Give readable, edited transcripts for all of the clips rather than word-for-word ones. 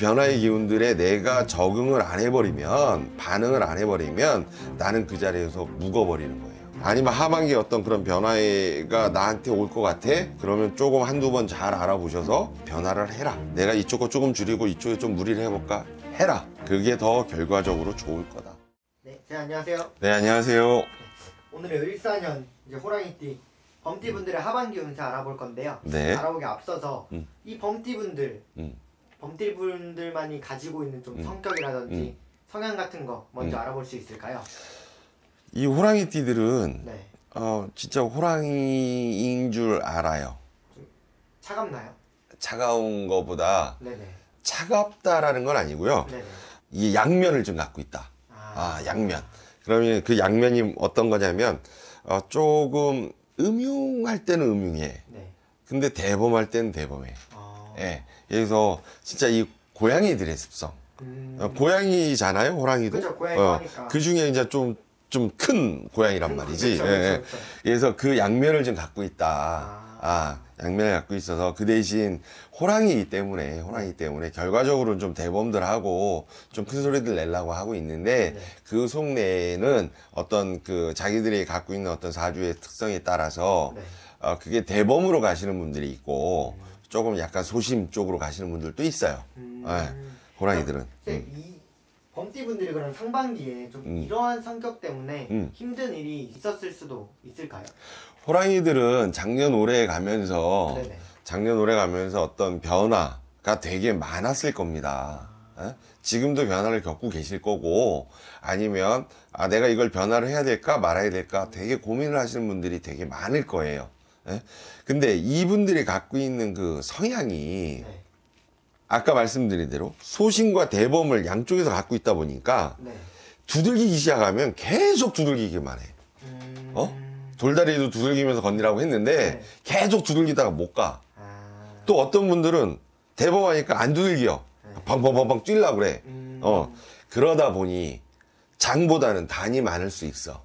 변화의 기운들에 내가 적응을 안 해버리면, 반응을 안 해버리면 나는 그 자리에서 묵어버리는 거예요. 아니면 하반기에 어떤 그런 변화가 나한테 올 것 같아? 그러면 조금 한두 번 잘 알아보셔서 변화를 해라. 내가 이쪽 거 조금 줄이고 이쪽에 좀 무리를 해볼까? 해라. 그게 더 결과적으로 좋을 거다. 네, 안녕하세요. 네, 안녕하세요. 오늘은 을사년 이제 호랑이띠 범띠분들의 하반기 운세 알아볼 건데요. 네. 알아보기 앞서서 이 범띠분들, 범띠분들만이 가지고 있는 좀 성격이라든지 성향 같은 거 먼저 알아볼 수 있을까요? 이 호랑이띠들은 네. 진짜 호랑이인 줄 알아요. 좀 차갑나요? 차가운 거보다 네네. 차갑다라는 건 아니고요. 네네. 이 양면을 좀 갖고 있다. 양면. 그러면 그 양면이 어떤 거냐면 조금 음흉할 때는 음흉해. 네. 근데 대범할 때는 대범해. 예. 그래서 진짜 이 고양이들의 습성. 고양이잖아요, 호랑이도. 그죠, 고양이니까. 그 중에 이제 좀 큰 고양이란 말이지. 그쵸, 그쵸. 그래서 그 양면을 좀 갖고 있다. 양면을 갖고 있어서 그 대신 호랑이기 때문에 결과적으로는 좀 대범들하고 좀 큰 소리들 내려고 하고 있는데, 그 속내에는 어떤 그 자기들이 갖고 있는 어떤 사주의 특성에 따라서 그게 대범으로 가시는 분들이 있고 조금 약간 소심 쪽으로 가시는 분들도 있어요. 호랑이들은. 이 범띠분들이 그럼 상반기에 좀 이러한 성격 때문에 힘든 일이 있었을 수도 있을까요? 호랑이들은 작년 올해 가면서 어떤 변화가 되게 많았을 겁니다. 지금도 변화를 겪고 계실 거고, 아니면 내가 이걸 변화를 해야 될까 말아야 될까 되게 고민을 하시는 분들이 되게 많을 거예요. 근데 이분들이 갖고 있는 그 성향이 아까 말씀드린 대로 소심과 대범을 양쪽에서 갖고 있다 보니까 두들기기 시작하면 계속 두들기기만 해. 돌다리도 두들기면서 건드리라고 했는데 계속 두들기다가 못 가. 또 어떤 분들은 대범하니까 안 두들겨. 펑펑펑펑 뛰려고 그래. 그러다 보니 장보다는 단이 많을 수 있어.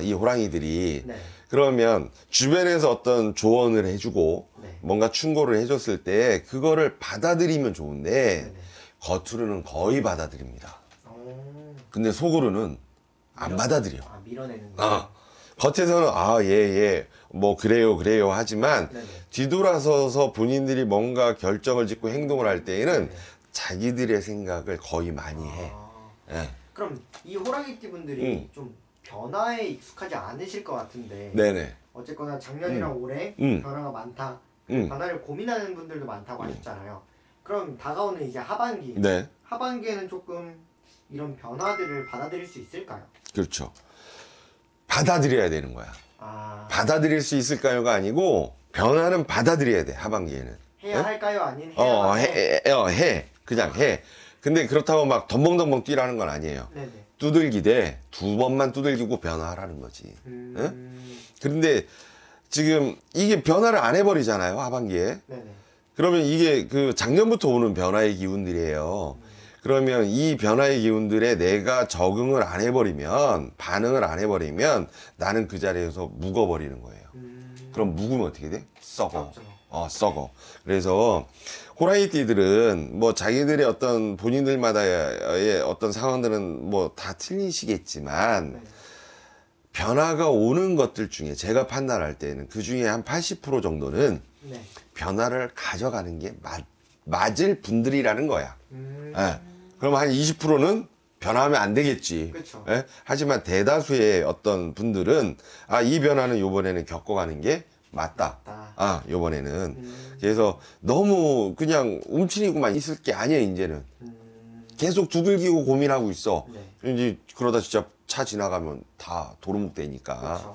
이 호랑이들이. 그러면 주변에서 어떤 조언을 해주고 뭔가 충고를 해줬을 때 그거를 받아들이면 좋은데 겉으로는 거의 받아들입니다. 근데 속으로는 안 받아들여. 밀어내는 거. 겉에서는 예, 뭐 그래요 하지만 뒤돌아서서 본인들이 뭔가 결정을 짓고 행동을 할 때에는 자기들의 생각을 거의 많이 해. 그럼 이 호랑이띠 분들이 좀 변화에 익숙하지 않으실 것 같은데 어쨌거나 작년이랑 올해 변화가 많다, 변화를 고민하는 분들도 많다고 하셨잖아요. 그럼 다가오는 이제 하반기, 하반기에는 조금 이런 변화들을 받아들일 수 있을까요? 그렇죠. 받아들여야 되는 거야. 받아들일 수 있을까요가 아니고 변화는 받아들여야 돼. 하반기에는 해야 할까요? 아닌 해야 해. 그냥 해. 근데 그렇다고 막 덤벙덤벙 뛰라는 건 아니에요. 두들기되 두 번만 두들기고 변화하라는 거지. 그런데 지금 이게 변화를 안 해버리잖아요, 하반기에. 그러면 이게 그 작년부터 오는 변화의 기운들이에요. 그러면 이 변화의 기운들에 내가 적응을 안 해버리면, 반응을 안 해버리면 나는 그 자리에서 묵어버리는 거예요. 그럼 묵으면 어떻게 돼? 썩어. 썩어. 그래서 호랑이띠들은 뭐 자기들의 어떤 본인들마다의 어떤 상황들은 뭐 다 틀리시겠지만 변화가 오는 것들 중에 제가 판단할 때는 그 중에 한 80% 정도는 변화를 가져가는 게 맞을 분들이라는 거야. 그럼 한 20%는 변화하면 안 되겠지. 하지만 대다수의 어떤 분들은 이 변화는 요번에는 겪어가는 게 맞다. 요번에는. 그래서 너무 그냥 움츠리고만 있을 게 아니야, 이제는. 계속 두들기고 고민하고 있어. 이제 그러다 진짜 차 지나가면 다 도루묵 되니까.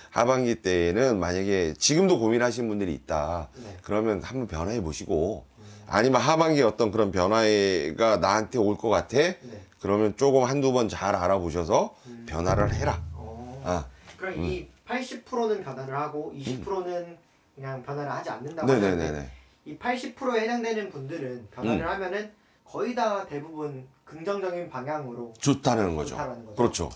하반기 때에는 만약에 지금도 고민하시는 분들이 있다. 그러면 한번 변화해 보시고, 아니면 하반기에 어떤 그런 변화가 나한테 올 것 같아? 그러면 조금 한두 번 잘 알아보셔서 변화를 해라. 그럼 이 80%는 변화를 하고 20%는 그냥 변화를 하지 않는다고 하는데 이 80%에 해당되는 분들은 변화를 하면은 거의 다 대부분 긍정적인 방향으로 좋다는 거죠. 그렇죠.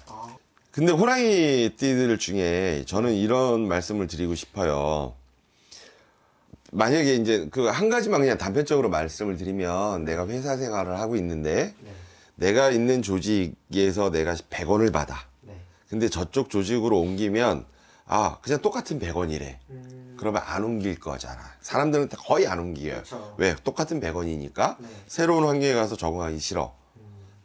근데 호랑이띠들 중에 저는 이런 말씀을 드리고 싶어요. 만약에 이제 그 한 가지만 그냥 단편적으로 말씀을 드리면 내가 회사 생활을 하고 있는데 네. 내가 있는 조직에서 내가 100원을 받아. 네. 근데 저쪽 조직으로 옮기면 아 그냥 똑같은 100원이래. 그러면 안 옮길 거잖아. 사람들은 거의 안 옮겨요. 그쵸. 왜? 똑같은 100원이니까 네. 새로운 환경에 가서 적응하기 싫어.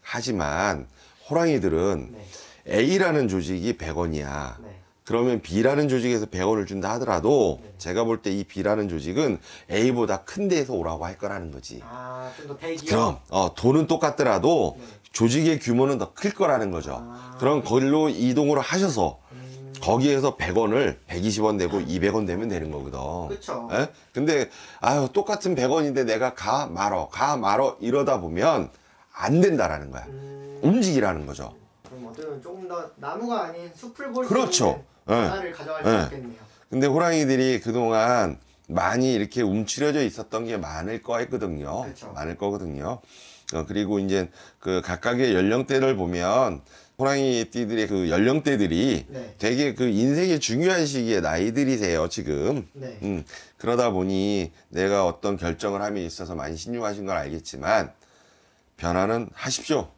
하지만 호랑이들은 네. A라는 조직이 100원이야. 네. 그러면 B라는 조직에서 100원을 준다 하더라도 네. 제가 볼 때 이 B라는 조직은 A보다 큰 데에서 오라고 할 거라는 거지. 아, 좀 더 대기업? 그럼 돈은 똑같더라도 네. 조직의 규모는 더 클 거라는 거죠. 아. 그럼 거기로 이동을 하셔서 거기에서 100원을 120원 되고 200원 되면 되는 거거든. 그렇죠. 근데 아유 똑같은 100원인데 내가 가 말어 이러다 보면 안 된다라는 거야. 움직이라는 거죠. 그럼 어떻게 조금 더 나무가 아닌 숲을 볼 수 그렇죠. 있는 변화를 가져갈 수 있겠네요. 근데 호랑이들이 그동안 많이 이렇게 움츠려져 있었던 게 많을 거거든요. 그렇죠. 많을 거거든요. 그리고 이제 그 각각의 연령대를 보면 호랑이띠들의 그 연령대들이 네. 되게 그 인생의 중요한 시기에 나이들이세요, 지금. 네. 그러다 보니 내가 어떤 결정을 함에 있어서 많이 신중하신 걸 알겠지만, 변화는 하십시오.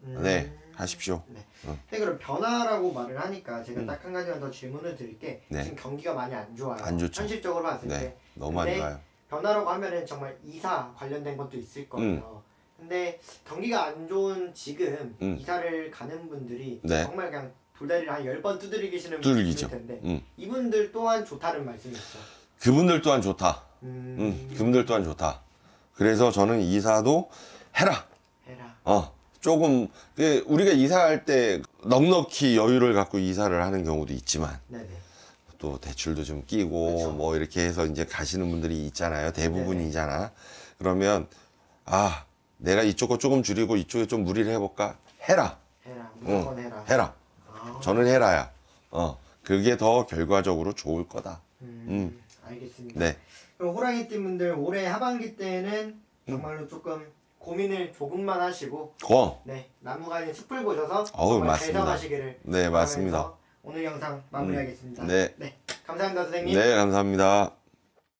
네, 하십시오. 네. 그럼 변화라고 말을 하니까 제가 딱 한 가지만 더 질문을 드릴게. 네. 지금 경기가 많이 안 좋아요. 안 좋죠. 현실적으로 봤을 때. 네, 너무 안 좋아요. 변화라고 하면은 정말 이사 관련된 것도 있을 거예요. 근데 경기가 안 좋은 지금 이사를 가는 분들이 네. 정말 그냥 돌다리를 한 10번 두드리시는 분들이 있을 텐데 이분들 또한 좋다는 말씀이시죠? 그분들 또한 좋다. 그분들 또한 좋다. 그래서 저는 이사도 해라. 조금 우리가 이사할 때 넉넉히 여유를 갖고 이사를 하는 경우도 있지만 네네. 또 대출도 좀 끼고 그쵸. 뭐 이렇게 해서 이제 가시는 분들이 있잖아요. 대부분이잖아. 네네. 그러면 아 내가 이쪽 거 조금 줄이고 이쪽에 좀 무리를 해볼까? 해라. 무조건 해라. 저는 해라야. 그게 더 결과적으로 좋을 거다. 알겠습니다. 네. 그럼 호랑이띠 분들 올해 하반기 때는 정말로 조금 고민을 조금만 하시고 네 나무가 아닌 숲을 보셔서 정말 대성하시기를 네 맞습니다. 오늘 영상 마무리하겠습니다. 네. 감사합니다 선생님. 네 감사합니다.